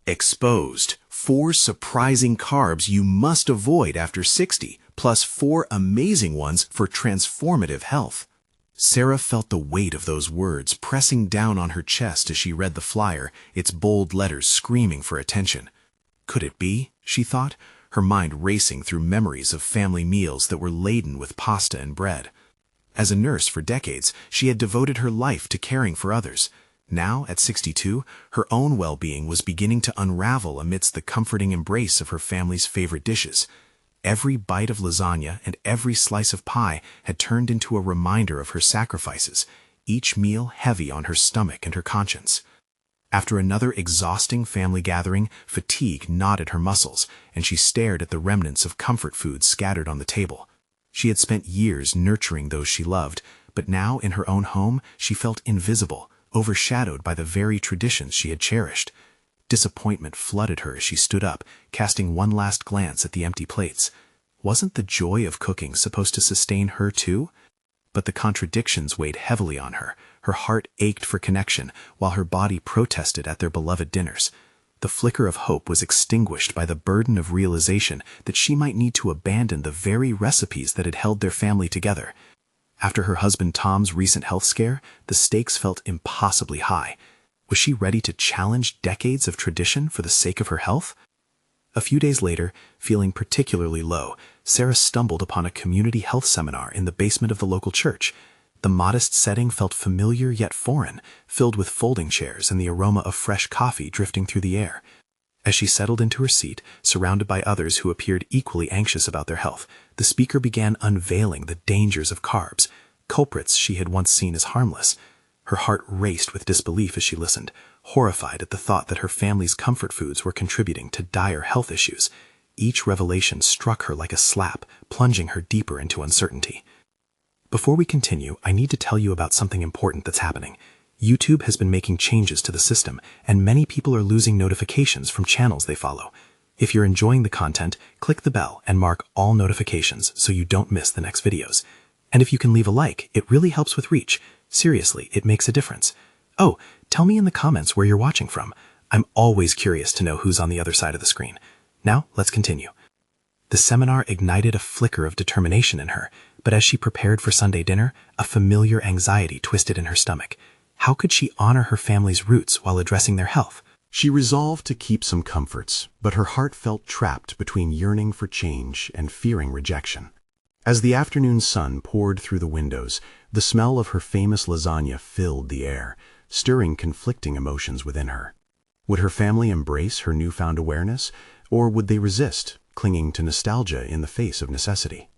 Exposed. 4 surprising carbs you must avoid after 60, plus 4 amazing ones for transformative health. Sarah felt the weight of those words pressing down on her chest as she read the flyer, its bold letters screaming for attention. Could it be? She thought, her mind racing through memories of family meals that were laden with pasta and bread. As a nurse for decades, she had devoted her life to caring for others. Now, at 62, her own well-being was beginning to unravel amidst the comforting embrace of her family's favorite dishes. Every bite of lasagna and every slice of pie had turned into a reminder of her sacrifices, each meal heavy on her stomach and her conscience. After another exhausting family gathering, fatigue gnawed at her muscles, and she stared at the remnants of comfort food scattered on the table. She had spent years nurturing those she loved, but now in her own home she felt invisible, overshadowed by the very traditions she had cherished. Disappointment flooded her as she stood up, casting one last glance at the empty plates. Wasn't the joy of cooking supposed to sustain her too? But the contradictions weighed heavily on her. Her heart ached for connection, while her body protested at their beloved dinners. The flicker of hope was extinguished by the burden of realization that she might need to abandon the very recipes that had held their family together. After her husband Tom's recent health scare, the stakes felt impossibly high. Was she ready to challenge decades of tradition for the sake of her health? A few days later, feeling particularly low, Sarah stumbled upon a community health seminar in the basement of the local church. The modest setting felt familiar yet foreign, filled with folding chairs and the aroma of fresh coffee drifting through the air. As she settled into her seat, surrounded by others who appeared equally anxious about their health, the speaker began unveiling the dangers of carbs, culprits she had once seen as harmless. Her heart raced with disbelief as she listened, horrified at the thought that her family's comfort foods were contributing to dire health issues. Each revelation struck her like a slap, plunging her deeper into uncertainty. Before we continue, I need to tell you about something important that's happening. YouTube has been making changes to the system, and many people are losing notifications from channels they follow. If you're enjoying the content, click the bell and mark all notifications so you don't miss the next videos. And if you can leave a like, it really helps with reach. Seriously, it makes a difference. Oh, tell me in the comments where you're watching from. I'm always curious to know who's on the other side of the screen. Now, let's continue. The seminar ignited a flicker of determination in her, but as she prepared for Sunday dinner, a familiar anxiety twisted in her stomach. How could she honor her family's roots while addressing their health? She resolved to keep some comforts, but her heart felt trapped between yearning for change and fearing rejection. As the afternoon sun poured through the windows, the smell of her famous lasagna filled the air, stirring conflicting emotions within her. Would her family embrace her newfound awareness, or would they resist, clinging to nostalgia in the face of necessity?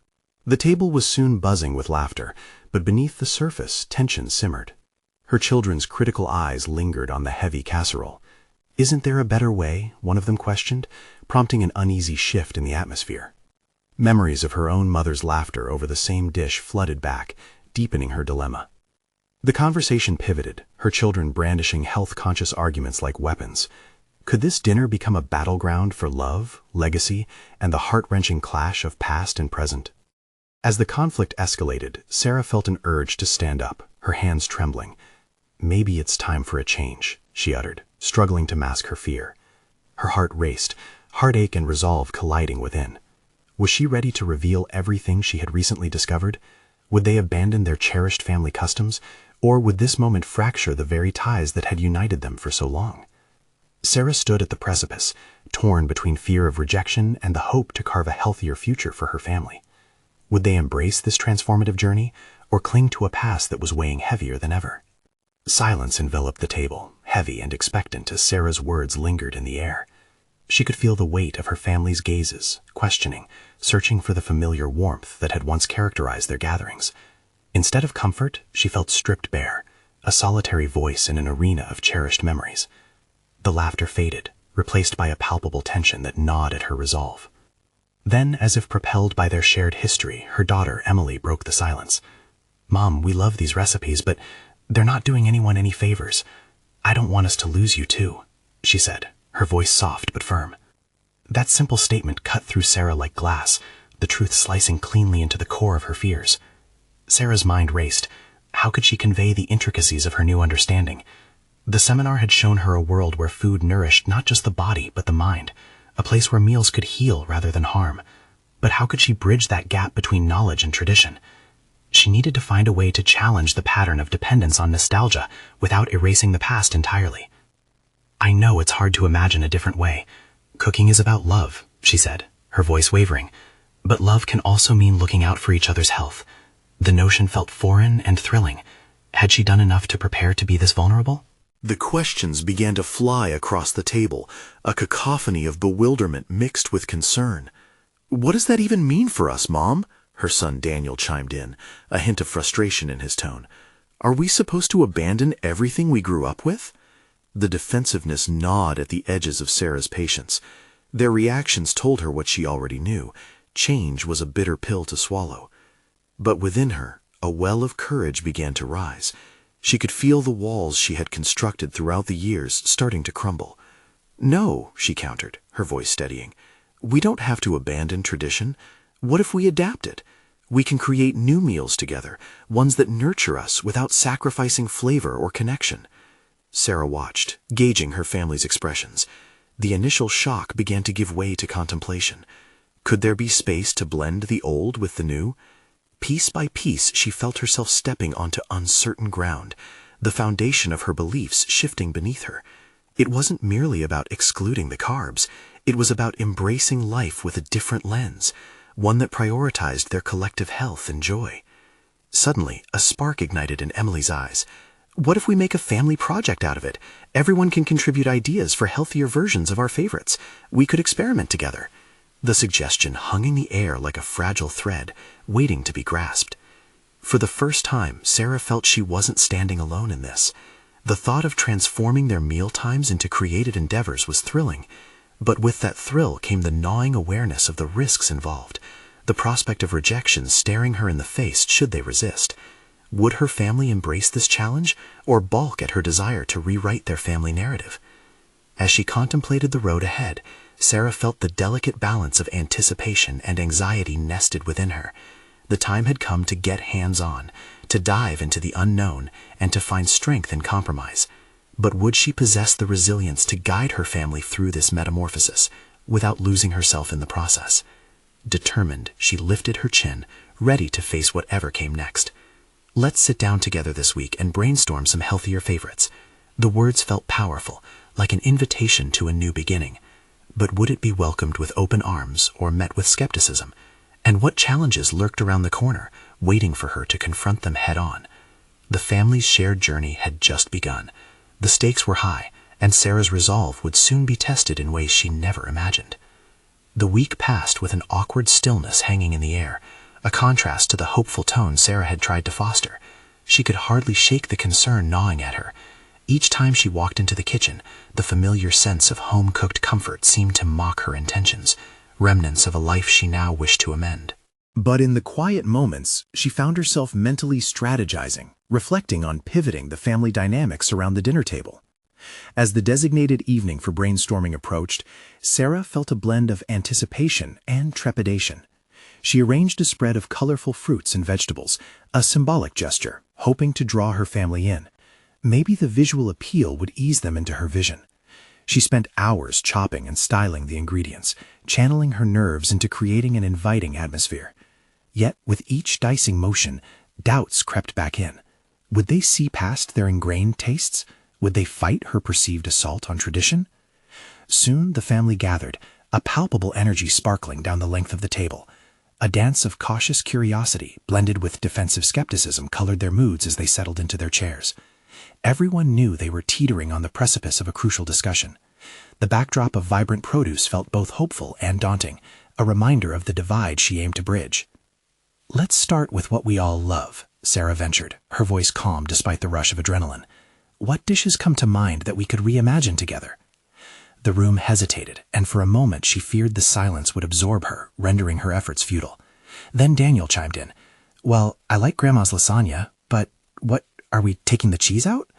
The table was soon buzzing with laughter, but beneath the surface, tension simmered. Her children's critical eyes lingered on the heavy casserole. "Isn't there a better way?" one of them questioned, prompting an uneasy shift in the atmosphere. Memories of her own mother's laughter over the same dish flooded back, deepening her dilemma. The conversation pivoted, her children brandishing health-conscious arguments like weapons. Could this dinner become a battleground for love, legacy, and the heart-wrenching clash of past and present? As the conflict escalated, Sarah felt an urge to stand up, her hands trembling. "Maybe it's time for a change," she uttered, struggling to mask her fear. Her heart raced, heartache and resolve colliding within. Was she ready to reveal everything she had recently discovered? Would they abandon their cherished family customs, or would this moment fracture the very ties that had united them for so long? Sarah stood at the precipice, torn between fear of rejection and the hope to carve a healthier future for her family. Would they embrace this transformative journey, or cling to a past that was weighing heavier than ever? Silence enveloped the table, heavy and expectant as Sarah's words lingered in the air. She could feel the weight of her family's gazes, questioning, searching for the familiar warmth that had once characterized their gatherings. Instead of comfort, she felt stripped bare, a solitary voice in an arena of cherished memories. The laughter faded, replaced by a palpable tension that gnawed at her resolve. Then, as if propelled by their shared history, her daughter, Emily, broke the silence. "Mom, we love these recipes, but they're not doing anyone any favors. I don't want us to lose you too," she said, her voice soft but firm. That simple statement cut through Sarah like glass, the truth slicing cleanly into the core of her fears. Sarah's mind raced. How could she convey the intricacies of her new understanding? The seminar had shown her a world where food nourished not just the body, but the mind, a place where meals could heal rather than harm. But how could she bridge that gap between knowledge and tradition? She needed to find a way to challenge the pattern of dependence on nostalgia without erasing the past entirely. I know it's hard to imagine a different way. Cooking is about love, she said, her voice wavering. But love can also mean looking out for each other's health. The notion felt foreign and thrilling. Had she done enough to prepare to be this vulnerable? The questions began to fly across the table, a cacophony of bewilderment mixed with concern. "What does that even mean for us, Mom?" her son Daniel chimed in, a hint of frustration in his tone. "Are we supposed to abandon everything we grew up with?" The defensiveness gnawed at the edges of Sarah's patience. Their reactions told her what she already knew. Change was a bitter pill to swallow. But within her, a well of courage began to rise. She could feel the walls she had constructed throughout the years starting to crumble. "No," she countered, her voice steadying. "We don't have to abandon tradition. What if we adapt it? We can create new meals together, ones that nurture us without sacrificing flavor or connection." Sarah watched, gauging her family's expressions. The initial shock began to give way to contemplation. Could there be space to blend the old with the new? Piece by piece, she felt herself stepping onto uncertain ground, the foundation of her beliefs shifting beneath her. It wasn't merely about excluding the carbs. It was about embracing life with a different lens, one that prioritized their collective health and joy. Suddenly, a spark ignited in Emily's eyes. "What if we make a family project out of it? Everyone can contribute ideas for healthier versions of our favorites. We could experiment together." The suggestion hung in the air like a fragile thread, waiting to be grasped. For the first time, Sarah felt she wasn't standing alone in this. The thought of transforming their meal times into creative endeavors was thrilling, but with that thrill came the gnawing awareness of the risks involved, the prospect of rejection staring her in the face should they resist. Would her family embrace this challenge, or balk at her desire to rewrite their family narrative? As she contemplated the road ahead, Sarah felt the delicate balance of anticipation and anxiety nested within her. The time had come to get hands-on, to dive into the unknown, and to find strength in compromise. But would she possess the resilience to guide her family through this metamorphosis, without losing herself in the process? Determined, she lifted her chin, ready to face whatever came next. "Let's sit down together this week and brainstorm some healthier favorites." The words felt powerful, like an invitation to a new beginning. But would it be welcomed with open arms or met with skepticism? And what challenges lurked around the corner, waiting for her to confront them head-on? The family's shared journey had just begun. The stakes were high, and Sarah's resolve would soon be tested in ways she never imagined. The week passed with an awkward stillness hanging in the air, a contrast to the hopeful tone Sarah had tried to foster. She could hardly shake the concern gnawing at her. Each time she walked into the kitchen, the familiar sense of home-cooked comfort seemed to mock her intentions, remnants of a life she now wished to amend. But in the quiet moments, she found herself mentally strategizing, reflecting on pivoting the family dynamics around the dinner table. As the designated evening for brainstorming approached, Sarah felt a blend of anticipation and trepidation. She arranged a spread of colorful fruits and vegetables, a symbolic gesture, hoping to draw her family in. Maybe the visual appeal would ease them into her vision. She spent hours chopping and styling the ingredients, channeling her nerves into creating an inviting atmosphere. Yet, with each dicing motion, doubts crept back in. Would they see past their ingrained tastes? Would they fight her perceived assault on tradition? Soon the family gathered, a palpable energy sparkling down the length of the table. A dance of cautious curiosity blended with defensive skepticism colored their moods as they settled into their chairs. Everyone knew they were teetering on the precipice of a crucial discussion. The backdrop of vibrant produce felt both hopeful and daunting, a reminder of the divide she aimed to bridge. "Let's start with what we all love," Sarah ventured, her voice calm despite the rush of adrenaline. "What dishes come to mind that we could reimagine together?" The room hesitated, and for a moment she feared the silence would absorb her, rendering her efforts futile. Then Daniel chimed in. "Well, I like Grandma's lasagna, but are we taking the cheese out?"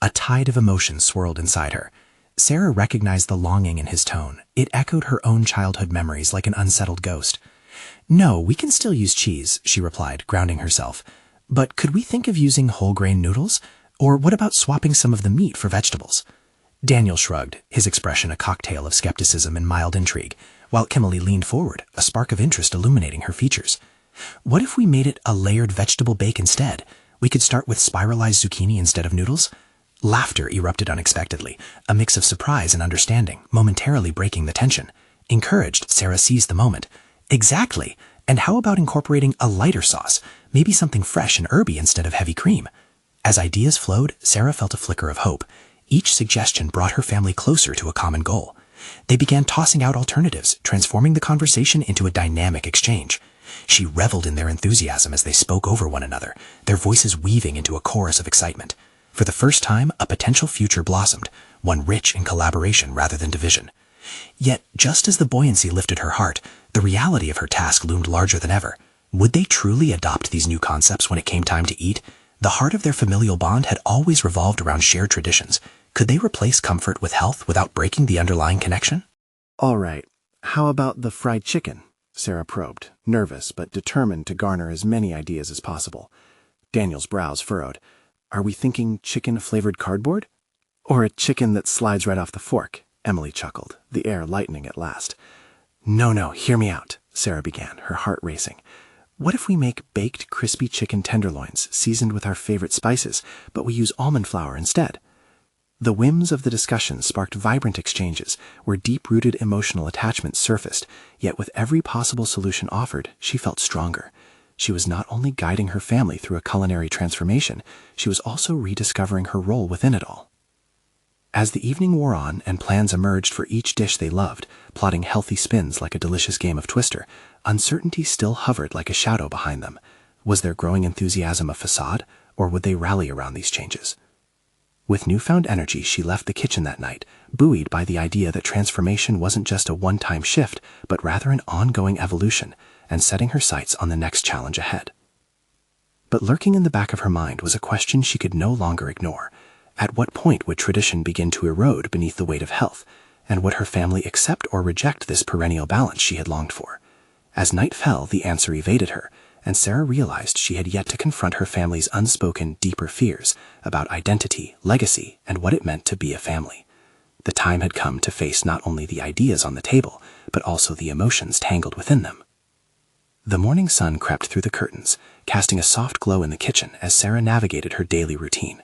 A tide of emotion swirled inside her. Sarah recognized the longing in his tone. It echoed her own childhood memories like an unsettled ghost. "No, we can still use cheese," she replied, grounding herself. "But could we think of using whole grain noodles? Or what about swapping some of the meat for vegetables? Daniel shrugged, his expression a cocktail of skepticism and mild intrigue, while Kimberly leaned forward, a spark of interest illuminating her features. What if we made it a layered vegetable bake instead? We could start with spiralized zucchini instead of noodles? Laughter erupted unexpectedly, a mix of surprise and understanding, momentarily breaking the tension. Encouraged, Sarah seized the moment. Exactly! And how about incorporating a lighter sauce? Maybe something fresh and herby instead of heavy cream. As ideas flowed, Sarah felt a flicker of hope. Each suggestion brought her family closer to a common goal. They began tossing out alternatives, transforming the conversation into a dynamic exchange. She reveled in their enthusiasm as they spoke over one another, their voices weaving into a chorus of excitement. For the first time, a potential future blossomed, one rich in collaboration rather than division. Yet, just as the buoyancy lifted her heart, the reality of her task loomed larger than ever. Would they truly adopt these new concepts when it came time to eat? The heart of their familial bond had always revolved around shared traditions. Could they replace comfort with health without breaking the underlying connection? All right, how about the fried chicken? Sarah probed, nervous but determined to garner as many ideas as possible. Daniel's brows furrowed. Are we thinking chicken-flavored cardboard? Or a chicken that slides right off the fork? Emily chuckled, the air lightening at last. No, hear me out, Sarah began, her heart racing. What if we make baked, crispy chicken tenderloins seasoned with our favorite spices, but we use almond flour instead? The whims of the discussion sparked vibrant exchanges, where deep-rooted emotional attachments surfaced, yet with every possible solution offered, she felt stronger. She was not only guiding her family through a culinary transformation, she was also rediscovering her role within it all. As the evening wore on and plans emerged for each dish they loved, plotting healthy spins like a delicious game of Twister, uncertainty still hovered like a shadow behind them. Was their growing enthusiasm a facade, or would they rally around these changes? With newfound energy, she left the kitchen that night, buoyed by the idea that transformation wasn't just a one-time shift, but rather an ongoing evolution, and setting her sights on the next challenge ahead. But lurking in the back of her mind was a question she could no longer ignore. At what point would tradition begin to erode beneath the weight of health, and would her family accept or reject this perennial balance she had longed for? As night fell, the answer evaded her, and Sarah realized she had yet to confront her family's unspoken, deeper fears about identity, legacy, and what it meant to be a family. The time had come to face not only the ideas on the table, but also the emotions tangled within them. The morning sun crept through the curtains, casting a soft glow in the kitchen as Sarah navigated her daily routine.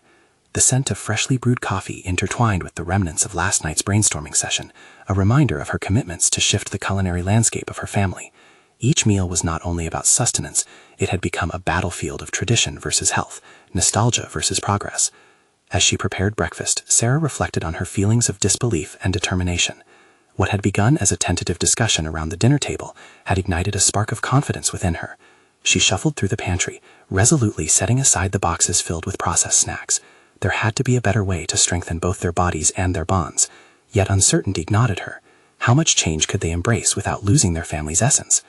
The scent of freshly brewed coffee intertwined with the remnants of last night's brainstorming session, a reminder of her commitments to shift the culinary landscape of her family. Each meal was not only about sustenance, it had become a battlefield of tradition versus health, nostalgia versus progress. As she prepared breakfast, Sarah reflected on her feelings of disbelief and determination. What had begun as a tentative discussion around the dinner table had ignited a spark of confidence within her. She shuffled through the pantry, resolutely setting aside the boxes filled with processed snacks. There had to be a better way to strengthen both their bodies and their bonds. Yet uncertainty gnawed at her. How much change could they embrace without losing their family's essence?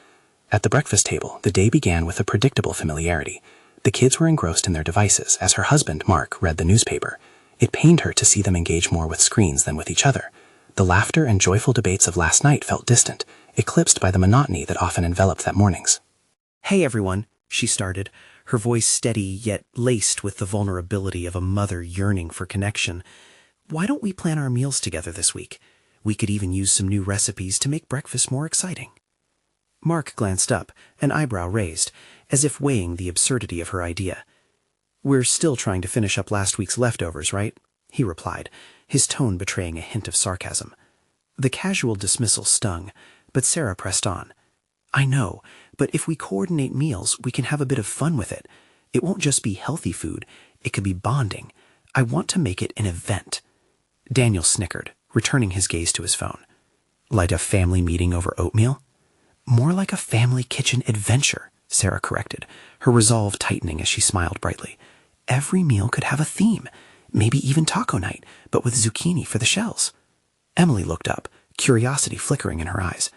At the breakfast table, the day began with a predictable familiarity. The kids were engrossed in their devices as her husband, Mark, read the newspaper. It pained her to see them engage more with screens than with each other. The laughter and joyful debates of last night felt distant, eclipsed by the monotony that often enveloped that mornings. Hey everyone, she started, her voice steady yet laced with the vulnerability of a mother yearning for connection. Why don't we plan our meals together this week? We could even use some new recipes to make breakfast more exciting. Mark glanced up, an eyebrow raised, as if weighing the absurdity of her idea. We're still trying to finish up last week's leftovers, right? He replied, his tone betraying a hint of sarcasm. The casual dismissal stung, but Sarah pressed on. I know, but if we coordinate meals, we can have a bit of fun with it. It won't just be healthy food, it could be bonding. I want to make it an event. Daniel snickered, returning his gaze to his phone. Like a family meeting over oatmeal? More like a family kitchen adventure, Sarah corrected, her resolve tightening as she smiled brightly. Every meal could have a theme, maybe even taco night, but with zucchini for the shells. Emily looked up, curiosity flickering in her eyes.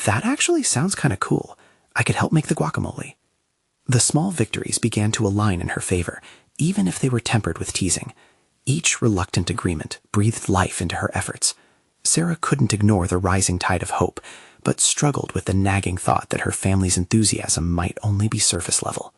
That actually sounds kind of cool. I could help make the guacamole. The small victories began to align in her favor, even if they were tempered with teasing. Each reluctant agreement breathed life into her efforts. Sarah couldn't ignore the rising tide of hope, but struggled with the nagging thought that her family's enthusiasm might only be surface level.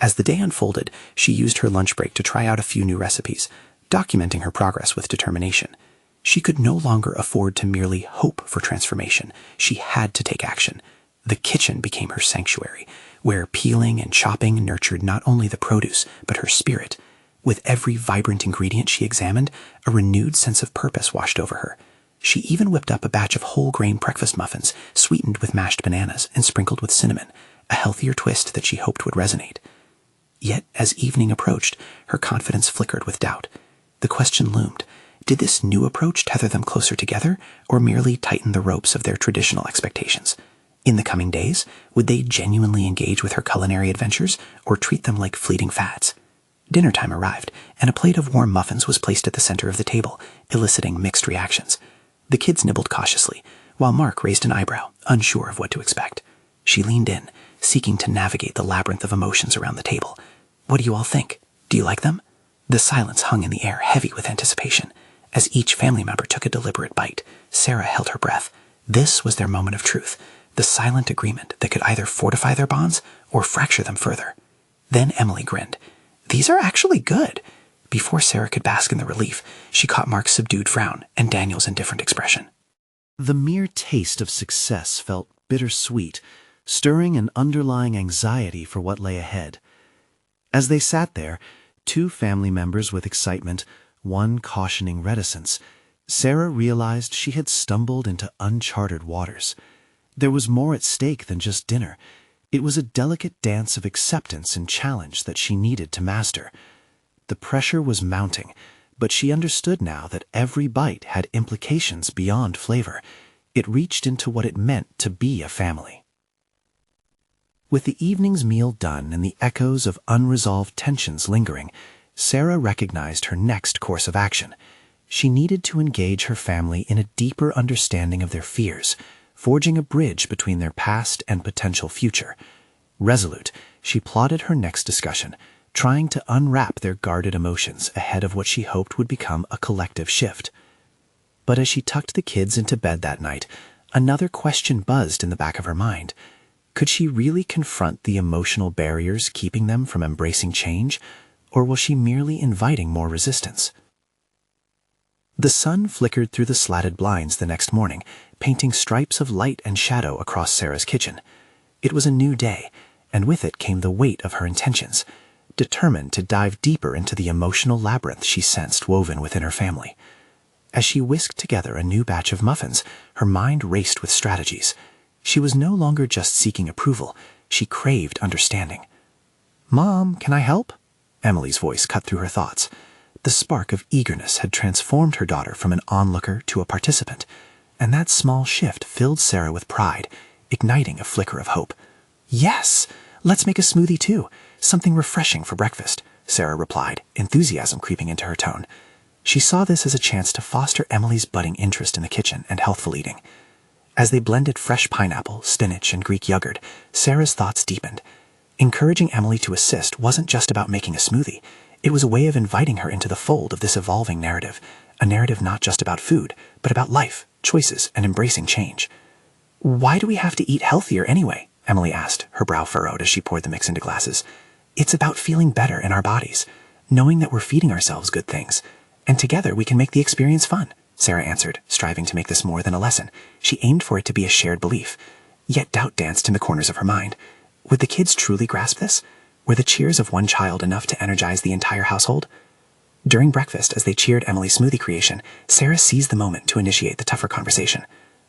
As the day unfolded, she used her lunch break to try out a few new recipes, documenting her progress with determination. She could no longer afford to merely hope for transformation. She had to take action. The kitchen became her sanctuary, where peeling and chopping nurtured not only the produce, but her spirit. With every vibrant ingredient she examined, a renewed sense of purpose washed over her. She even whipped up a batch of whole-grain breakfast muffins, sweetened with mashed bananas and sprinkled with cinnamon, a healthier twist that she hoped would resonate. Yet, as evening approached, her confidence flickered with doubt. The question loomed: did this new approach tether them closer together, or merely tighten the ropes of their traditional expectations? In the coming days, would they genuinely engage with her culinary adventures, or treat them like fleeting fads? Dinner time arrived, and a plate of warm muffins was placed at the center of the table, eliciting mixed reactions. The kids nibbled cautiously, while Mark raised an eyebrow, unsure of what to expect. She leaned in, seeking to navigate the labyrinth of emotions around the table. "What do you all think? Do you like them?" The silence hung in the air, heavy with anticipation. As each family member took a deliberate bite, Sarah held her breath. This was their moment of truth, the silent agreement that could either fortify their bonds or fracture them further. Then Emily grinned. "These are actually good." Before Sarah could bask in the relief, she caught Mark's subdued frown and Daniel's indifferent expression. The mere taste of success felt bittersweet, stirring an underlying anxiety for what lay ahead. As they sat there, two family members with excitement, one cautioning reticence, Sarah realized she had stumbled into uncharted waters. There was more at stake than just dinner. It was a delicate dance of acceptance and challenge that she needed to master. The pressure was mounting, but she understood now that every bite had implications beyond flavor. It reached into what it meant to be a family. With the evening's meal done and the echoes of unresolved tensions lingering, Sarah recognized her next course of action. She needed to engage her family in a deeper understanding of their fears, forging a bridge between their past and potential future. Resolute, she plotted her next discussion, trying to unwrap their guarded emotions ahead of what she hoped would become a collective shift. But as she tucked the kids into bed that night, another question buzzed in the back of her mind. Could she really confront the emotional barriers keeping them from embracing change, or was she merely inviting more resistance? The sun flickered through the slatted blinds the next morning, painting stripes of light and shadow across Sarah's kitchen. It was a new day, and with it came the weight of her intentions, determined to dive deeper into the emotional labyrinth she sensed woven within her family. As she whisked together a new batch of muffins, her mind raced with strategies. She was no longer just seeking approval, she craved understanding. "Mom, can I help?" Emily's voice cut through her thoughts. The spark of eagerness had transformed her daughter from an onlooker to a participant, and that small shift filled Sarah with pride, igniting a flicker of hope. "Yes, let's make a smoothie too, something refreshing for breakfast," Sarah replied, enthusiasm creeping into her tone. She saw this as a chance to foster Emily's budding interest in the kitchen and healthful eating. As they blended fresh pineapple, spinach, and Greek yogurt, Sarah's thoughts deepened. Encouraging Emily to assist wasn't just about making a smoothie. It was a way of inviting her into the fold of this evolving narrative, a narrative not just about food, but about life, choices, and embracing change. "Why do we have to eat healthier anyway?" Emily asked, her brow furrowed as she poured the mix into glasses. "It's about feeling better in our bodies, knowing that we're feeding ourselves good things, and together we can make the experience fun," Sarah answered, striving to make this more than a lesson. She aimed for it to be a shared belief. Yet doubt danced in the corners of her mind. Would the kids truly grasp this? Were the cheers of one child enough to energize the entire household? During breakfast, as they cheered Emily's smoothie creation, Sarah seized the moment to initiate the tougher conversation.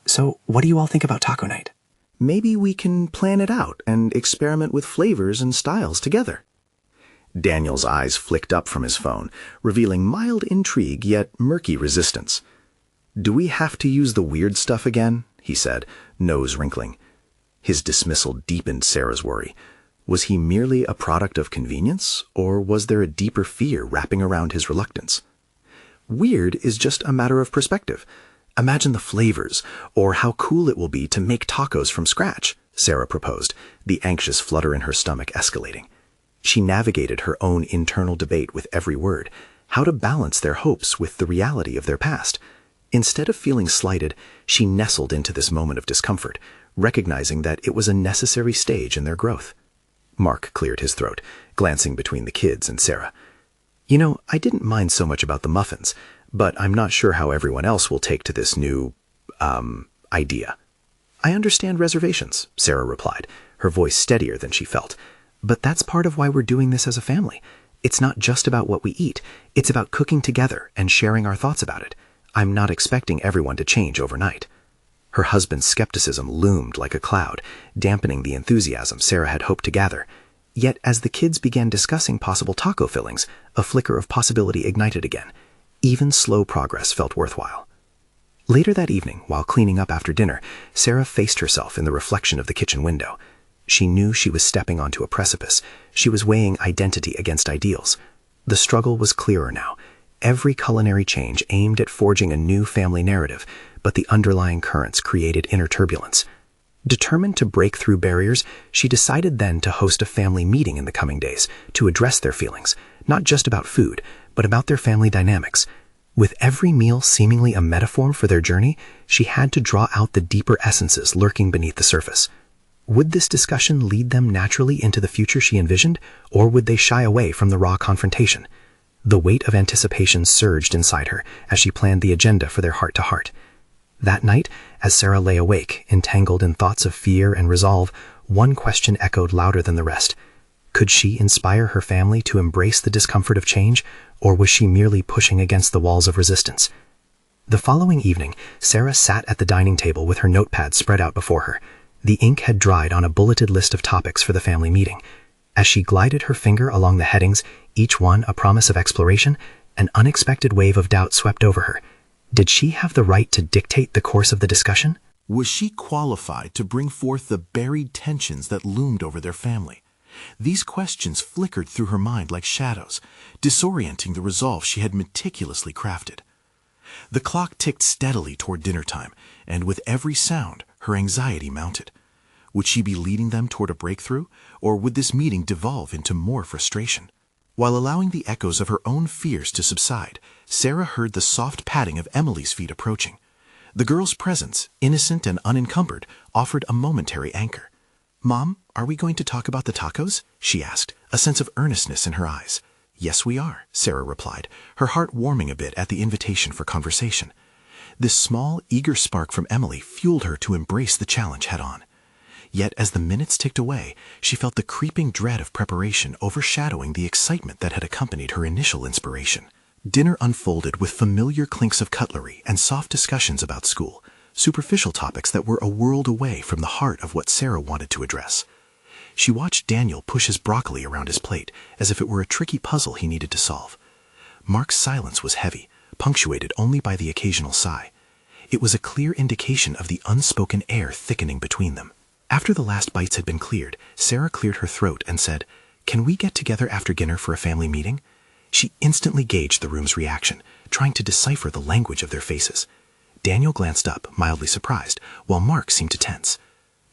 "So, what do you all think about taco night?" Maybe we can plan it out and experiment with flavors and styles together. Daniel's eyes flicked up from his phone, revealing mild intrigue yet murky resistance. "Do we have to use the weird stuff again?" he said, nose wrinkling. His dismissal deepened Sarah's worry. Was he merely a product of convenience, or was there a deeper fear wrapping around his reluctance? Weird is just a matter of perspective. Imagine the flavors, or how cool it will be to make tacos from scratch, Sarah proposed, the anxious flutter in her stomach escalating. She navigated her own internal debate with every word, how to balance their hopes with the reality of their past. Instead of feeling slighted, she nestled into this moment of discomfort, recognizing that it was a necessary stage in their growth. Mark cleared his throat, glancing between the kids and Sarah. "You know, I didn't mind so much about the muffins, but I'm not sure how everyone else will take to this new, idea." "I understand reservations," Sarah replied, her voice steadier than she felt. "But that's part of why we're doing this as a family. It's not just about what we eat. It's about cooking together and sharing our thoughts about it. I'm not expecting everyone to change overnight." Her husband's skepticism loomed like a cloud, dampening the enthusiasm Sarah had hoped to gather. Yet as the kids began discussing possible taco fillings, a flicker of possibility ignited again. Even slow progress felt worthwhile. Later that evening, while cleaning up after dinner, Sarah faced herself in the reflection of the kitchen window. She knew she was stepping onto a precipice. She was weighing identity against ideals. The struggle was clearer now. Every culinary change aimed at forging a new family narrative, but the underlying currents created inner turbulence. Determined to break through barriers, she decided then to host a family meeting in the coming days to address their feelings, not just about food, but about their family dynamics. With every meal seemingly a metaphor for their journey, she had to draw out the deeper essences lurking beneath the surface. Would this discussion lead them naturally into the future she envisioned, or would they shy away from the raw confrontation? The weight of anticipation surged inside her as she planned the agenda for their heart-to-heart. That night, as Sarah lay awake, entangled in thoughts of fear and resolve, one question echoed louder than the rest. Could she inspire her family to embrace the discomfort of change, or was she merely pushing against the walls of resistance? The following evening, Sarah sat at the dining table with her notepad spread out before her. The ink had dried on a bulleted list of topics for the family meeting. As she glided her finger along the headings, each one a promise of exploration, an unexpected wave of doubt swept over her. Did she have the right to dictate the course of the discussion? Was she qualified to bring forth the buried tensions that loomed over their family? These questions flickered through her mind like shadows, disorienting the resolve she had meticulously crafted. The clock ticked steadily toward dinner time, and with every sound, her anxiety mounted. Would she be leading them toward a breakthrough, or would this meeting devolve into more frustration? While allowing the echoes of her own fears to subside, Sarah heard the soft padding of Emily's feet approaching. The girl's presence, innocent and unencumbered, offered a momentary anchor. "Mom, are we going to talk about the tacos?" she asked, a sense of earnestness in her eyes. "Yes, we are," Sarah replied, her heart warming a bit at the invitation for conversation. This small, eager spark from Emily fueled her to embrace the challenge head-on. Yet as the minutes ticked away, she felt the creeping dread of preparation overshadowing the excitement that had accompanied her initial inspiration. Dinner unfolded with familiar clinks of cutlery and soft discussions about school, superficial topics that were a world away from the heart of what Sarah wanted to address. She watched Daniel push his broccoli around his plate as if it were a tricky puzzle he needed to solve. Mark's silence was heavy, punctuated only by the occasional sigh. It was a clear indication of the unspoken air thickening between them. After the last bites had been cleared, Sarah cleared her throat and said, "Can we get together after dinner for a family meeting?" She instantly gauged the room's reaction, trying to decipher the language of their faces. Daniel glanced up, mildly surprised, while Mark seemed to tense.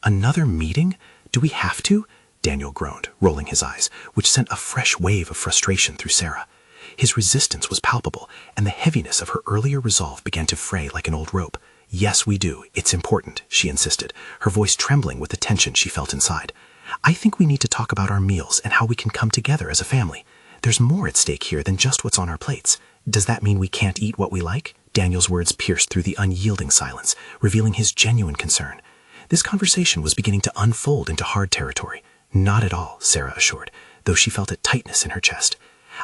"Another meeting? Do we have to?" Daniel groaned, rolling his eyes, which sent a fresh wave of frustration through Sarah. His resistance was palpable, and the heaviness of her earlier resolve began to fray like an old rope. "Yes, we do. It's important," she insisted, her voice trembling with the tension she felt inside. "I think we need to talk about our meals and how we can come together as a family. There's more at stake here than just what's on our plates. Does that mean we can't eat what we like?" Daniel's words pierced through the unyielding silence, revealing his genuine concern. This conversation was beginning to unfold into hard territory. "Not at all," Sarah assured, though she felt a tightness in her chest.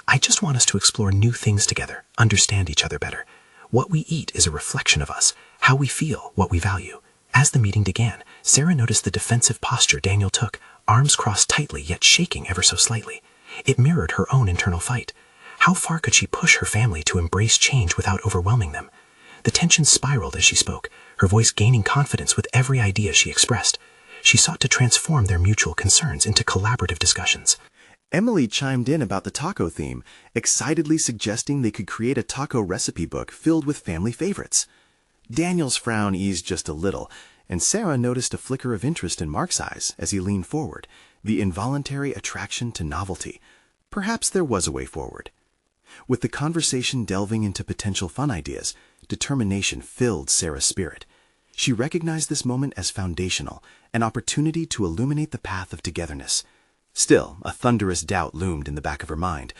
"I just want us to explore new things together, understand each other better. What we eat is a reflection of us, how we feel, what we value." As the meeting began, Sarah noticed the defensive posture Daniel took, arms crossed tightly yet shaking ever so slightly. It mirrored her own internal fight. How far could she push her family to embrace change without overwhelming them? The tension spiraled as she spoke, her voice gaining confidence with every idea she expressed. She sought to transform their mutual concerns into collaborative discussions. Emily chimed in about the taco theme, excitedly suggesting they could create a taco recipe book filled with family favorites. Daniel's frown eased just a little, and Sarah noticed a flicker of interest in Mark's eyes as he leaned forward, the involuntary attraction to novelty. Perhaps there was a way forward. With the conversation delving into potential fun ideas, determination filled Sarah's spirit. She recognized this moment as foundational, an opportunity to illuminate the path of togetherness. Still, a thunderous doubt loomed in the back of her mind.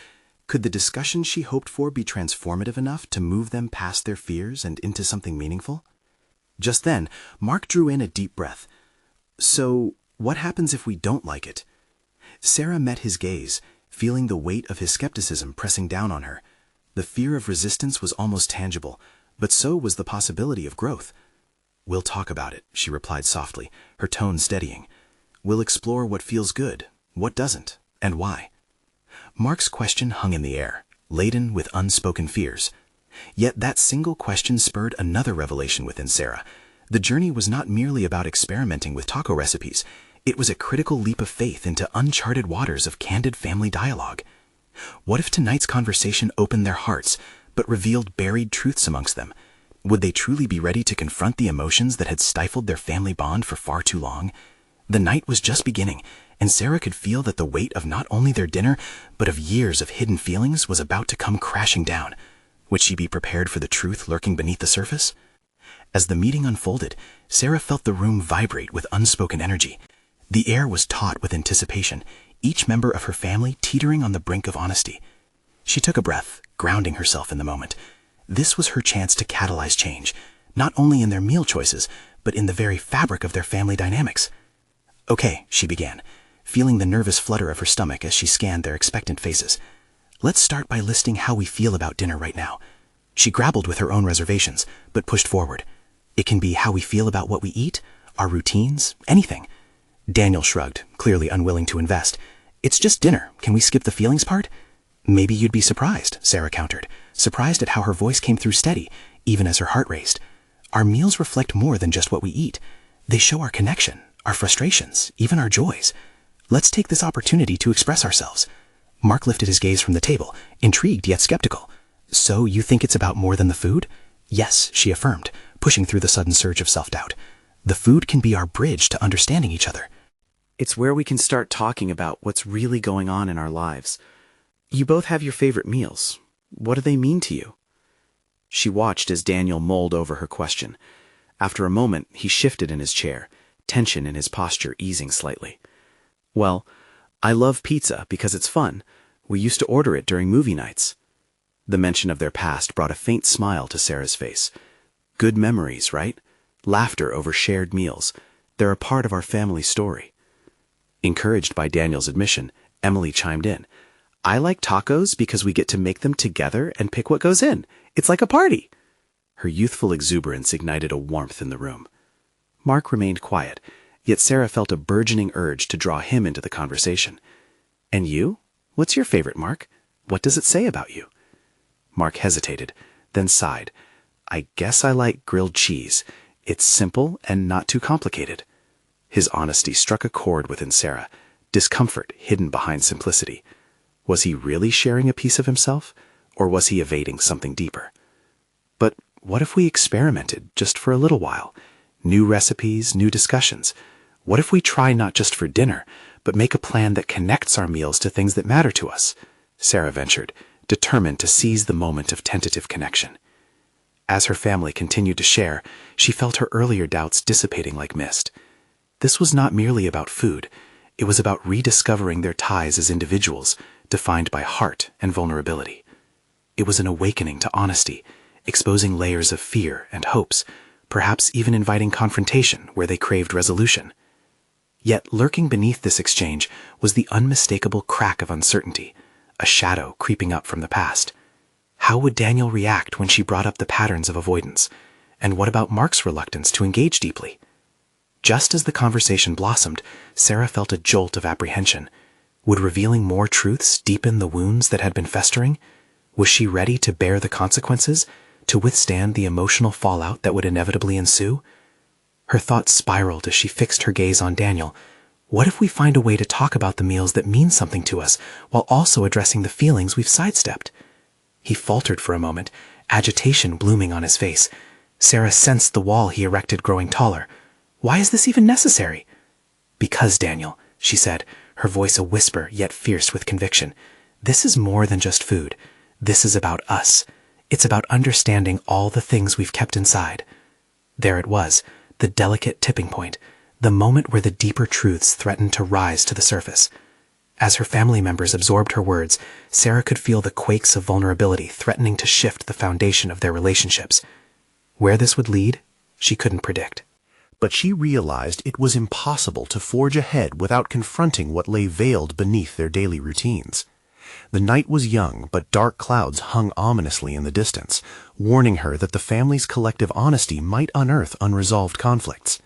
Could the discussion she hoped for be transformative enough to move them past their fears and into something meaningful? Just then, Mark drew in a deep breath. So, what happens if we don't like it? Sarah met his gaze, feeling the weight of his skepticism pressing down on her. The fear of resistance was almost tangible, but so was the possibility of growth. "We'll talk about it," she replied softly, her tone steadying. "We'll explore what feels good, what doesn't, and why." Mark's question hung in the air, laden with unspoken fears. Yet that single question spurred another revelation within Sarah. The journey was not merely about experimenting with taco recipes. It was a critical leap of faith into uncharted waters of candid family dialogue. What if tonight's conversation opened their hearts, but revealed buried truths amongst them? Would they truly be ready to confront the emotions that had stifled their family bond for far too long? The night was just beginning, and Sarah could feel that the weight of not only their dinner, but of years of hidden feelings was about to come crashing down. Would she be prepared for the truth lurking beneath the surface? As the meeting unfolded, Sarah felt the room vibrate with unspoken energy. The air was taut with anticipation, each member of her family teetering on the brink of honesty. She took a breath, grounding herself in the moment. This was her chance to catalyze change, not only in their meal choices, but in the very fabric of their family dynamics. "Okay," she began, feeling the nervous flutter of her stomach as she scanned their expectant faces. "Let's start by listing how we feel about dinner right now." She grappled with her own reservations, but pushed forward. "It can be how we feel about what we eat, our routines, anything." Daniel shrugged, clearly unwilling to invest. "It's just dinner. Can we skip the feelings part?" "Maybe you'd be surprised," Sarah countered, surprised at how her voice came through steady, even as her heart raced. "Our meals reflect more than just what we eat. They show our connection, our frustrations, even our joys. Let's take this opportunity to express ourselves." Mark lifted his gaze from the table, intrigued yet skeptical. "So you think it's about more than the food?" "Yes," she affirmed, pushing through the sudden surge of self-doubt. "The food can be our bridge to understanding each other. It's where we can start talking about what's really going on in our lives. You both have your favorite meals. What do they mean to you?" She watched as Daniel mulled over her question. After a moment, he shifted in his chair, tension in his posture easing slightly. "Well, I love pizza because it's fun. We used to order it during movie nights." The mention of their past brought a faint smile to Sarah's face. Good memories, right? Laughter over shared meals. They're a part of our family story. Encouraged by Daniel's admission, Emily chimed in. "I like tacos because we get to make them together and pick what goes in. It's like a party." Her youthful exuberance ignited a warmth in the room. Mark remained quiet, yet Sarah felt a burgeoning urge to draw him into the conversation. "And you? What's your favorite, Mark? What does it say about you?" Mark hesitated, then sighed. "I guess I like grilled cheese. It's simple and not too complicated." His honesty struck a chord within Sarah, discomfort hidden behind simplicity. Was he really sharing a piece of himself, or was he evading something deeper? But what if we experimented just for a little while? New recipes, new discussions. What if we try not just for dinner, but make a plan that connects our meals to things that matter to us? Sarah ventured, determined to seize the moment of tentative connection. As her family continued to share, she felt her earlier doubts dissipating like mist. This was not merely about food. It was about rediscovering their ties as individuals, defined by heart and vulnerability. It was an awakening to honesty, exposing layers of fear and hopes, perhaps even inviting confrontation where they craved resolution. Yet lurking beneath this exchange was the unmistakable crack of uncertainty, a shadow creeping up from the past. How would Daniel react when she brought up the patterns of avoidance? And what about Mark's reluctance to engage deeply? Just as the conversation blossomed, Sarah felt a jolt of apprehension. Would revealing more truths deepen the wounds that had been festering? Was she ready to bear the consequences, to withstand the emotional fallout that would inevitably ensue? Her thoughts spiraled as she fixed her gaze on Daniel. What if we find a way to talk about the meals that mean something to us, while also addressing the feelings we've sidestepped? He faltered for a moment, agitation blooming on his face. Sarah sensed the wall he erected growing taller. Why is this even necessary? "Because, Daniel," she said, her voice a whisper yet fierce with conviction, "this is more than just food. This is about us. It's about understanding all the things we've kept inside." There it was, the delicate tipping point, the moment where the deeper truths threatened to rise to the surface. As her family members absorbed her words, Sarah could feel the quakes of vulnerability threatening to shift the foundation of their relationships. Where this would lead, she couldn't predict. But she realized it was impossible to forge ahead without confronting what lay veiled beneath their daily routines. The night was young, but dark clouds hung ominously in the distance, warning her that the family's collective honesty might unearth unresolved conflicts.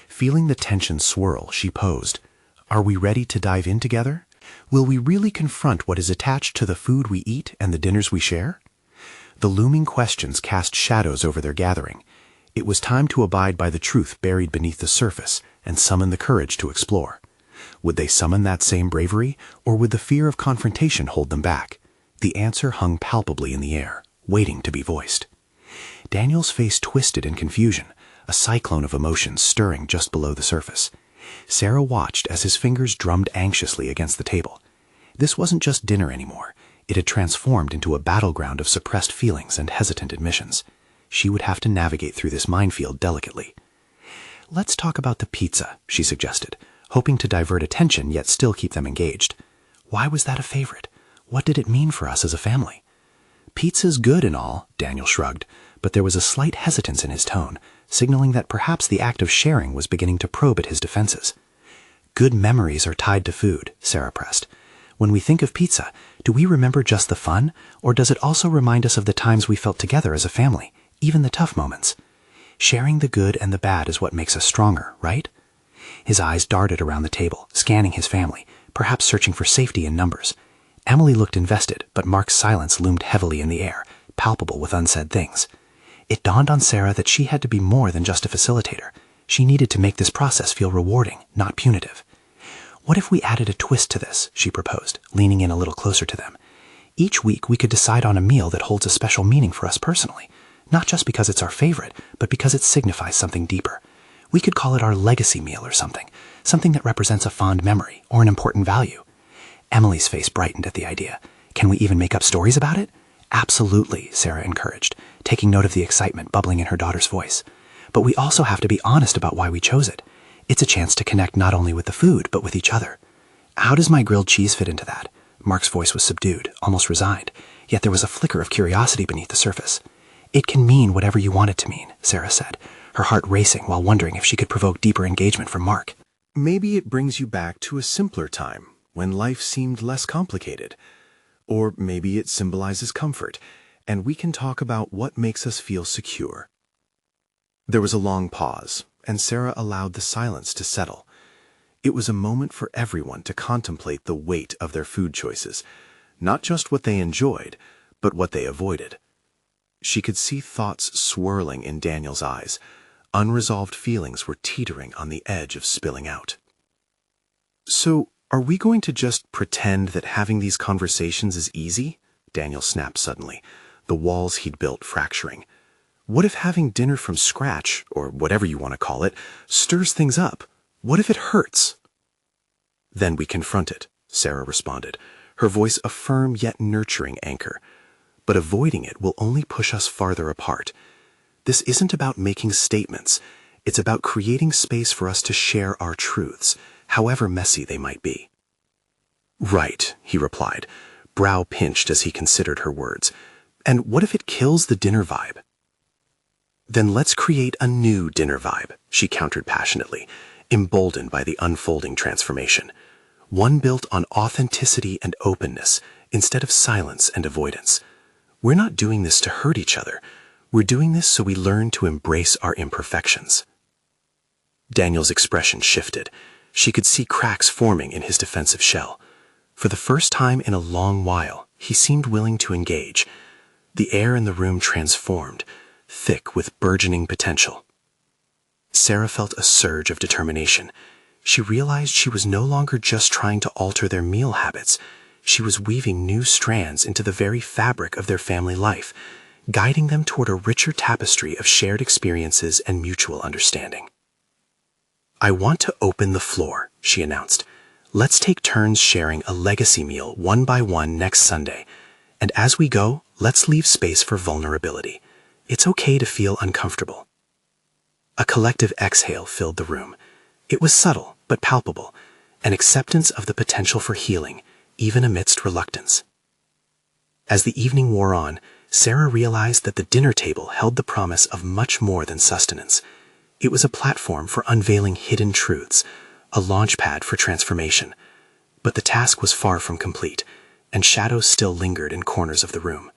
Feeling the tension swirl, she posed, "Are we ready to dive in together? Will we really confront what is attached to the food we eat and the dinners we share?" The looming questions cast shadows over their gathering. It was time to abide by the truth buried beneath the surface and summon the courage to explore. Would they summon that same bravery, or would the fear of confrontation hold them back? The answer hung palpably in the air, waiting to be voiced. Daniel's face twisted in confusion, a cyclone of emotions stirring just below the surface. Sarah watched as his fingers drummed anxiously against the table. This wasn't just dinner anymore. It had transformed into a battleground of suppressed feelings and hesitant admissions. She would have to navigate through this minefield delicately. "Let's talk about the pizza," she suggested, hoping to divert attention yet still keep them engaged. Why was that a favorite? What did it mean for us as a family? "Pizza's good and all," Daniel shrugged, but there was a slight hesitance in his tone, signaling that perhaps the act of sharing was beginning to probe at his defenses. "Good memories are tied to food," Sarah pressed. "When we think of pizza, do we remember just the fun, or does it also remind us of the times we felt together as a family, even the tough moments? Sharing the good and the bad is what makes us stronger, right?" His eyes darted around the table, scanning his family, perhaps searching for safety in numbers. Emily looked invested, but Mark's silence loomed heavily in the air, palpable with unsaid things. It dawned on Sarah that she had to be more than just a facilitator. She needed to make this process feel rewarding, not punitive. "What if we added a twist to this?" she proposed, leaning in a little closer to them. "Each week we could decide on a meal that holds a special meaning for us personally, not just because it's our favorite, but because it signifies something deeper. We could call it our legacy meal or something that represents a fond memory or an important value." Emily's face brightened at the idea. "Can we even make up stories about it?" "Absolutely," Sarah encouraged, taking note of the excitement bubbling in her daughter's voice. "But we also have to be honest about why we chose it. It's a chance to connect not only with the food, but with each other." "How does my grilled cheese fit into that?" Mark's voice was subdued, almost resigned, yet there was a flicker of curiosity beneath the surface. "It can mean whatever you want it to mean," Sarah said, her heart racing while wondering if she could provoke deeper engagement from Mark. "Maybe it brings you back to a simpler time, when life seemed less complicated. Or maybe it symbolizes comfort, and we can talk about what makes us feel secure." There was a long pause, and Sarah allowed the silence to settle. It was a moment for everyone to contemplate the weight of their food choices, not just what they enjoyed, but what they avoided. She could see thoughts swirling in Daniel's eyes. Unresolved feelings were teetering on the edge of spilling out. "So, are we going to just pretend that having these conversations is easy?" Daniel snapped suddenly, the walls he'd built fracturing. "What if having dinner from scratch, or whatever you want to call it, stirs things up? What if it hurts?" "Then we confront it," Sarah responded, her voice a firm yet nurturing anchor. "But avoiding it will only push us farther apart. This isn't about making statements. It's about creating space for us to share our truths, however messy they might be." "Right," he replied, brow pinched as he considered her words. "And what if it kills the dinner vibe?" "Then let's create a new dinner vibe," she countered passionately, emboldened by the unfolding transformation. "One built on authenticity and openness, instead of silence and avoidance. We're not doing this to hurt each other. We're doing this so we learn to embrace our imperfections." Daniel's expression shifted. She could see cracks forming in his defensive shell. For the first time in a long while, he seemed willing to engage. The air in the room transformed, thick with burgeoning potential. Sarah felt a surge of determination. She realized she was no longer just trying to alter their meal habits. She was weaving new strands into the very fabric of their family life, guiding them toward a richer tapestry of shared experiences and mutual understanding. "I want to open the floor," she announced. "Let's take turns sharing a legacy meal one by one next Sunday. And as we go, let's leave space for vulnerability. It's okay to feel uncomfortable." A collective exhale filled the room. It was subtle, but palpable. an acceptance of the potential for healing, even amidst reluctance. As the evening wore on, Sarah realized that the dinner table held the promise of much more than sustenance. It was a platform for unveiling hidden truths, a launchpad for transformation. But the task was far from complete, and shadows still lingered in corners of the room.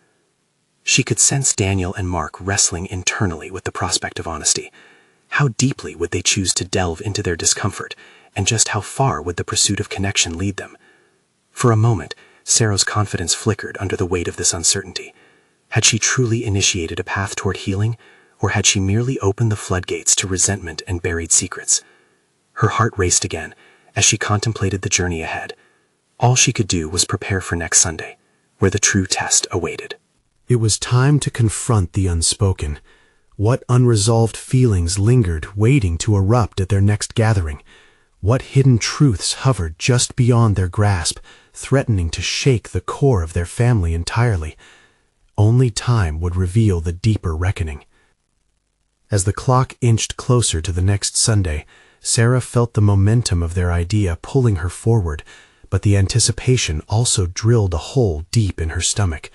She could sense Daniel and Mark wrestling internally with the prospect of honesty. How deeply would they choose to delve into their discomfort, and just how far would the pursuit of connection lead them? For a moment, Sarah's confidence flickered under the weight of this uncertainty. Had she truly initiated a path toward healing, or had she merely opened the floodgates to resentment and buried secrets? Her heart raced again as she contemplated the journey ahead. All she could do was prepare for next Sunday, where the true test awaited. It was time to confront the unspoken. What unresolved feelings lingered, waiting to erupt at their next gathering? What hidden truths hovered just beyond their grasp, threatening to shake the core of their family entirely? Only time would reveal the deeper reckoning. As the clock inched closer to the next Sunday, Sarah felt the momentum of their idea pulling her forward, but the anticipation also drilled a hole deep in her stomach.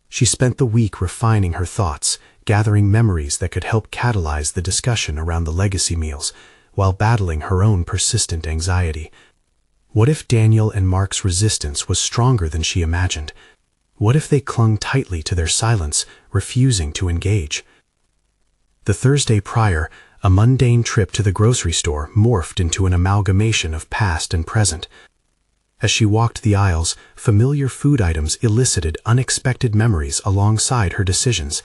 She spent the week refining her thoughts, gathering memories that could help catalyze the discussion around the legacy meals, while battling her own persistent anxiety. What if Daniel and Mark's resistance was stronger than she imagined? What if they clung tightly to their silence, refusing to engage? The Thursday prior, a mundane trip to the grocery store morphed into an amalgamation of past and present. As she walked the aisles, familiar food items elicited unexpected memories alongside her decisions.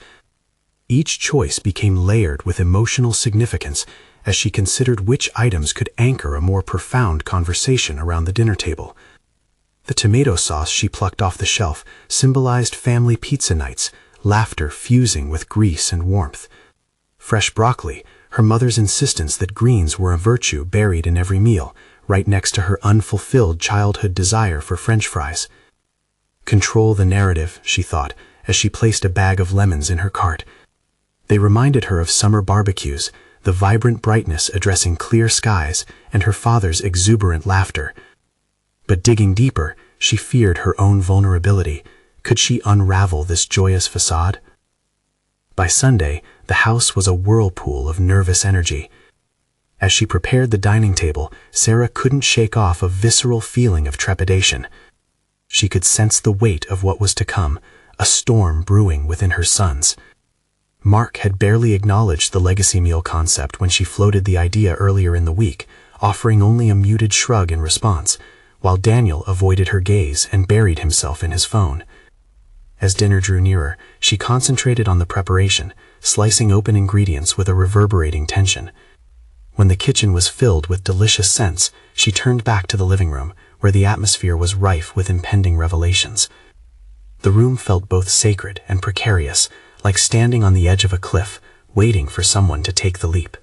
Each choice became layered with emotional significance as she considered which items could anchor a more profound conversation around the dinner table. The tomato sauce she plucked off the shelf symbolized family pizza nights, laughter fusing with grease and warmth. Fresh broccoli, her mother's insistence that greens were a virtue buried in every meal, right next to her unfulfilled childhood desire for French fries. Control the narrative, she thought, as she placed a bag of lemons in her cart. They reminded her of summer barbecues, the vibrant brightness addressing clear skies, and her father's exuberant laughter. But digging deeper, she feared her own vulnerability. Could she unravel this joyous facade? By Sunday, the house was a whirlpool of nervous energy. As she prepared the dining table, Sarah couldn't shake off a visceral feeling of trepidation. She could sense the weight of what was to come, a storm brewing within her sons. Mark had barely acknowledged the legacy meal concept when she floated the idea earlier in the week, offering only a muted shrug in response, while Daniel avoided her gaze and buried himself in his phone. As dinner drew nearer, she concentrated on the preparation, slicing open ingredients with a reverberating tension. When the kitchen was filled with delicious scents, she turned back to the living room, where the atmosphere was rife with impending revelations. The room felt both sacred and precarious, like standing on the edge of a cliff, waiting for someone to take the leap.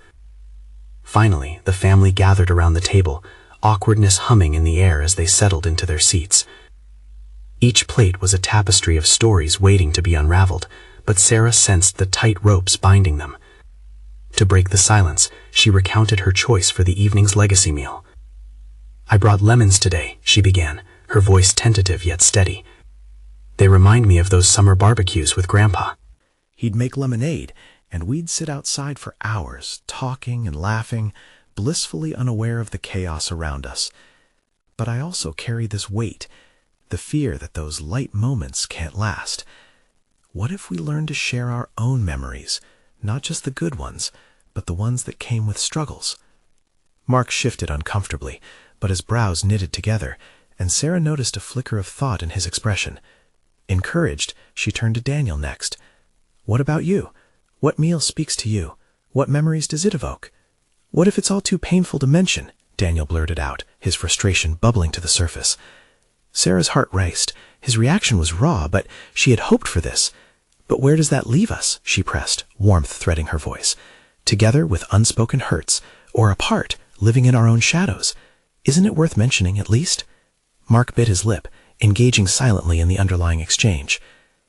Finally, the family gathered around the table, awkwardness humming in the air as they settled into their seats. Each plate was a tapestry of stories waiting to be unraveled, but Sarah sensed the tight ropes binding them. To break the silence, she recounted her choice for the evening's legacy meal. "I brought lemons today," she began, her voice tentative yet steady. "They remind me of those summer barbecues with Grandpa." He'd make lemonade, and we'd sit outside for hours, talking and laughing, blissfully unaware of the chaos around us. But I also carry this weight, the fear that those light moments can't last. What if we learn to share our own memories, not just the good ones, but the ones that came with struggles? Mark shifted uncomfortably, but his brows knitted together, and Sarah noticed a flicker of thought in his expression. Encouraged, she turned to Daniel next. "What about you? What meal speaks to you? What memories does it evoke?" "What if it's all too painful to mention?" Daniel blurted out, his frustration bubbling to the surface. Sarah's heart raced. His reaction was raw, but she had hoped for this. "But where does that leave us?" she pressed, warmth threading her voice. "Together with unspoken hurts, or apart, living in our own shadows? Isn't it worth mentioning, at least?" Mark bit his lip, engaging silently in the underlying exchange.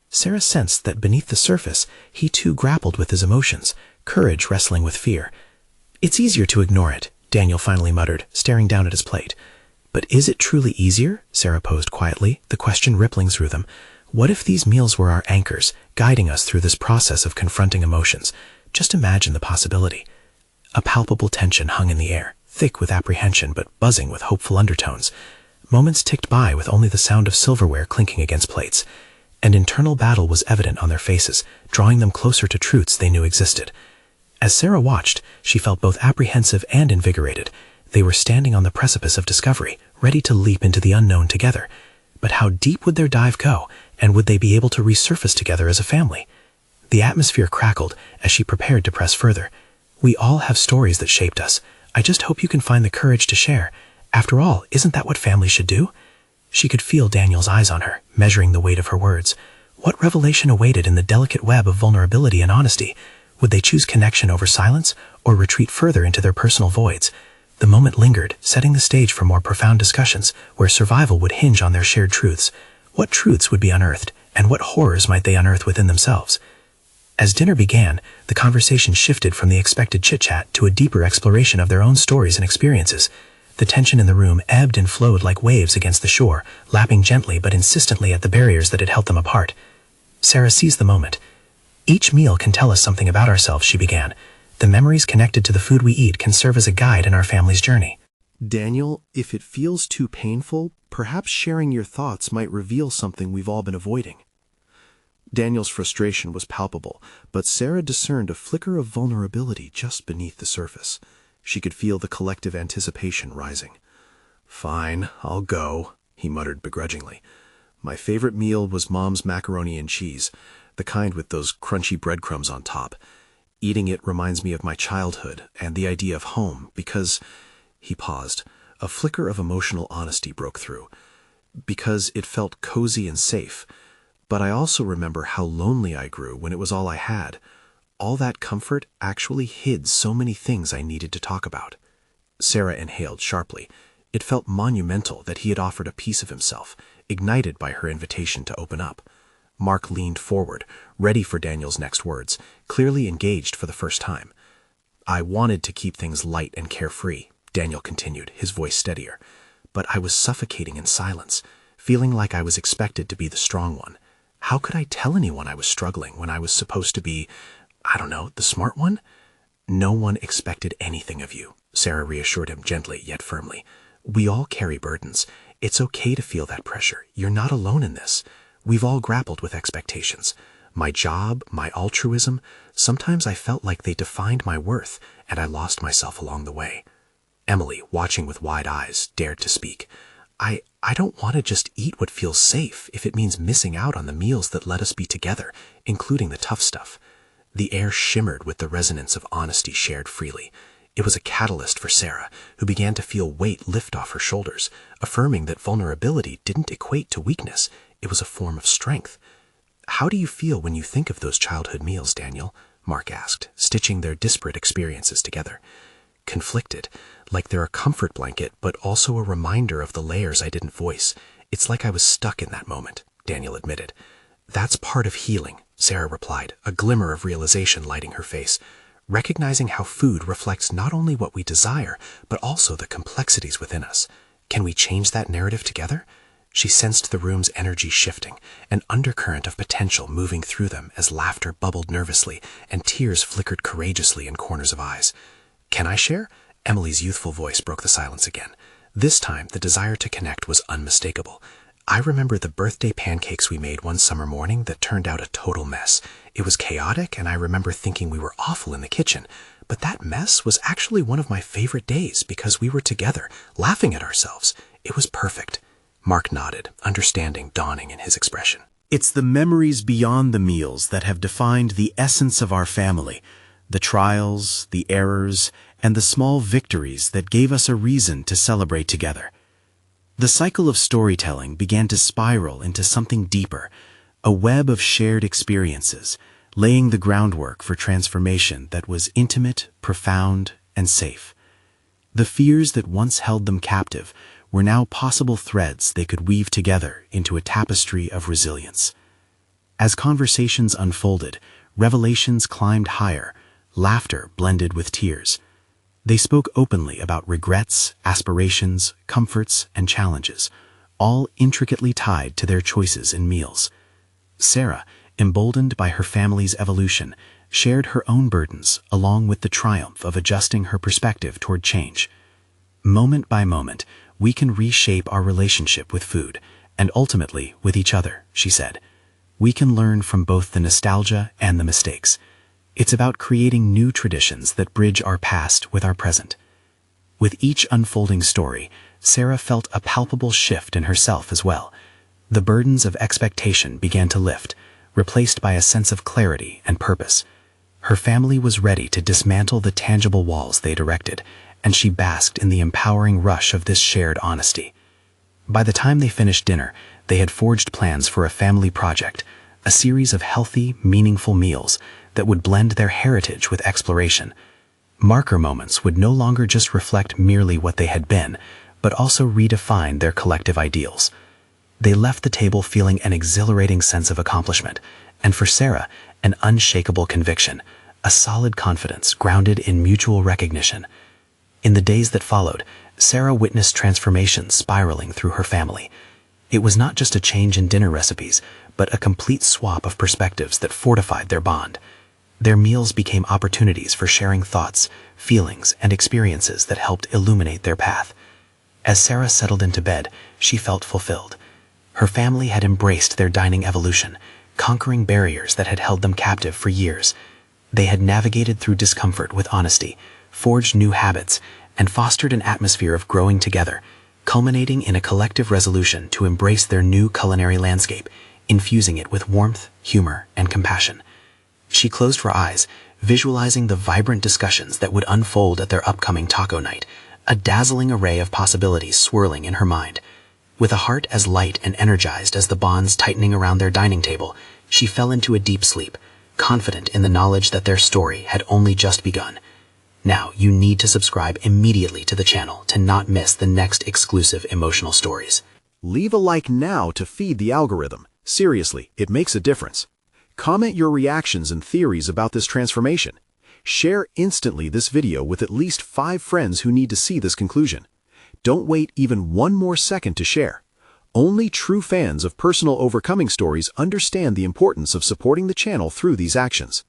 Sarah sensed that beneath the surface, he too grappled with his emotions, courage wrestling with fear. "It's easier to ignore it," Daniel finally muttered, staring down at his plate. But is it truly easier? Sarah posed quietly, the question rippling through them. What if these meals were our anchors, guiding us through this process of confronting emotions? Just imagine the possibility. A palpable tension hung in the air, thick with apprehension but buzzing with hopeful undertones. Moments ticked by with only the sound of silverware clinking against plates. An internal battle was evident on their faces, drawing them closer to truths they knew existed. As Sarah watched, she felt both apprehensive and invigorated. They were standing on the precipice of discovery, ready to leap into the unknown together. But how deep would their dive go, and would they be able to resurface together as a family? The atmosphere crackled as she prepared to press further. We all have stories that shaped us. I just hope you can find the courage to share. After all, isn't that what families should do? She could feel Daniel's eyes on her, measuring the weight of her words. What revelation awaited in the delicate web of vulnerability and honesty? Would they choose connection over silence, or retreat further into their personal voids? The moment lingered, setting the stage for more profound discussions, where survival would hinge on their shared truths. What truths would be unearthed, and what horrors might they unearth within themselves? As dinner began, the conversation shifted from the expected chit-chat to a deeper exploration of their own stories and experiences. The tension in the room ebbed and flowed like waves against the shore, lapping gently but insistently at the barriers that had held them apart. Sarah seized the moment. Each meal can tell us something about ourselves, she began. The memories connected to the food we eat can serve as a guide in our family's journey. Daniel, if it feels too painful, perhaps sharing your thoughts might reveal something we've all been avoiding. Daniel's frustration was palpable, but Sarah discerned a flicker of vulnerability just beneath the surface. She could feel the collective anticipation rising. "Fine, I'll go," he muttered begrudgingly. "My favorite meal was Mom's macaroni and cheese, the kind with those crunchy breadcrumbs on top. Eating it reminds me of my childhood and the idea of home because—" He paused. A flicker of emotional honesty broke through. "Because it felt cozy and safe. But I also remember how lonely I grew when it was all I had. All that comfort actually hid so many things I needed to talk about." Sarah inhaled sharply. It felt monumental that he had offered a piece of himself, ignited by her invitation to open up. Mark leaned forward, ready for Daniel's next words, clearly engaged for the first time. "I wanted to keep things light and carefree," Daniel continued, his voice steadier. "But I was suffocating in silence, feeling like I was expected to be the strong one. How could I tell anyone I was struggling when I was supposed to be, I don't know, the smart one?" "No one expected anything of you," Sarah reassured him gently yet firmly. "We all carry burdens. It's okay to feel that pressure. You're not alone in this. We've all grappled with expectations. My job, my altruism, sometimes I felt like they defined my worth, and I lost myself along the way." Emily, watching with wide eyes, dared to speak. I don't want to just eat what feels safe if it means missing out on the meals that let us be together, including the tough stuff." The air shimmered with the resonance of honesty shared freely. It was a catalyst for Sarah, who began to feel weight lift off her shoulders, affirming that vulnerability didn't equate to weakness. It was a form of strength. "How do you feel when you think of those childhood meals, Daniel?" Mark asked, stitching their disparate experiences together. "Conflicted, like they're a comfort blanket, but also a reminder of the layers I didn't voice. It's like I was stuck in that moment," Daniel admitted. "That's part of healing," Sarah replied, a glimmer of realization lighting her face. "Recognizing how food reflects not only what we desire, but also the complexities within us. Can we change that narrative together?" She sensed the room's energy shifting, an undercurrent of potential moving through them as laughter bubbled nervously and tears flickered courageously in corners of eyes. "Can I share?" Emily's youthful voice broke the silence again. This time, the desire to connect was unmistakable. "I remember the birthday pancakes we made one summer morning that turned out a total mess. It was chaotic, and I remember thinking we were awful in the kitchen. But that mess was actually one of my favorite days because we were together, laughing at ourselves. It was perfect." Mark nodded, understanding dawning in his expression. It's the memories beyond the meals that have defined the essence of our family, the trials, the errors, and the small victories that gave us a reason to celebrate together. The cycle of storytelling began to spiral into something deeper, a web of shared experiences, laying the groundwork for transformation that was intimate, profound, and safe. The fears that once held them captive were now possible threads they could weave together into a tapestry of resilience. As conversations unfolded, revelations climbed higher, laughter blended with tears. They spoke openly about regrets, aspirations, comforts, and challenges, all intricately tied to their choices in meals. Sarah, emboldened by her family's evolution, shared her own burdens along with the triumph of adjusting her perspective toward change. Moment by moment, we can reshape our relationship with food, and ultimately with each other, she said. We can learn from both the nostalgia and the mistakes. It's about creating new traditions that bridge our past with our present. With each unfolding story, Sarah felt a palpable shift in herself as well. The burdens of expectation began to lift, replaced by a sense of clarity and purpose. Her family was ready to dismantle the tangible walls they'd erected, and she basked in the empowering rush of this shared honesty. By the time they finished dinner, they had forged plans for a family project, a series of healthy, meaningful meals that would blend their heritage with exploration. Marker moments would no longer just reflect merely what they had been, but also redefine their collective ideals. They left the table feeling an exhilarating sense of accomplishment, and for Sarah, an unshakable conviction, a solid confidence grounded in mutual recognition. In the days that followed, Sarah witnessed transformation spiraling through her family. It was not just a change in dinner recipes, but a complete swap of perspectives that fortified their bond. Their meals became opportunities for sharing thoughts, feelings, and experiences that helped illuminate their path. As Sarah settled into bed, she felt fulfilled. Her family had embraced their dining evolution, conquering barriers that had held them captive for years. They had navigated through discomfort with honesty, forged new habits, and fostered an atmosphere of growing together, culminating in a collective resolution to embrace their new culinary landscape, infusing it with warmth, humor, and compassion. She closed her eyes, visualizing the vibrant discussions that would unfold at their upcoming taco night, a dazzling array of possibilities swirling in her mind. With a heart as light and energized as the bonds tightening around their dining table, she fell into a deep sleep, confident in the knowledge that their story had only just begun. Now, you need to subscribe immediately to the channel to not miss the next exclusive emotional stories. Leave a like now to feed the algorithm. Seriously, it makes a difference. Comment your reactions and theories about this transformation. Share instantly this video with at least 5 friends who need to see this conclusion. Don't wait even one more second to share. Only true fans of personal overcoming stories understand the importance of supporting the channel through these actions.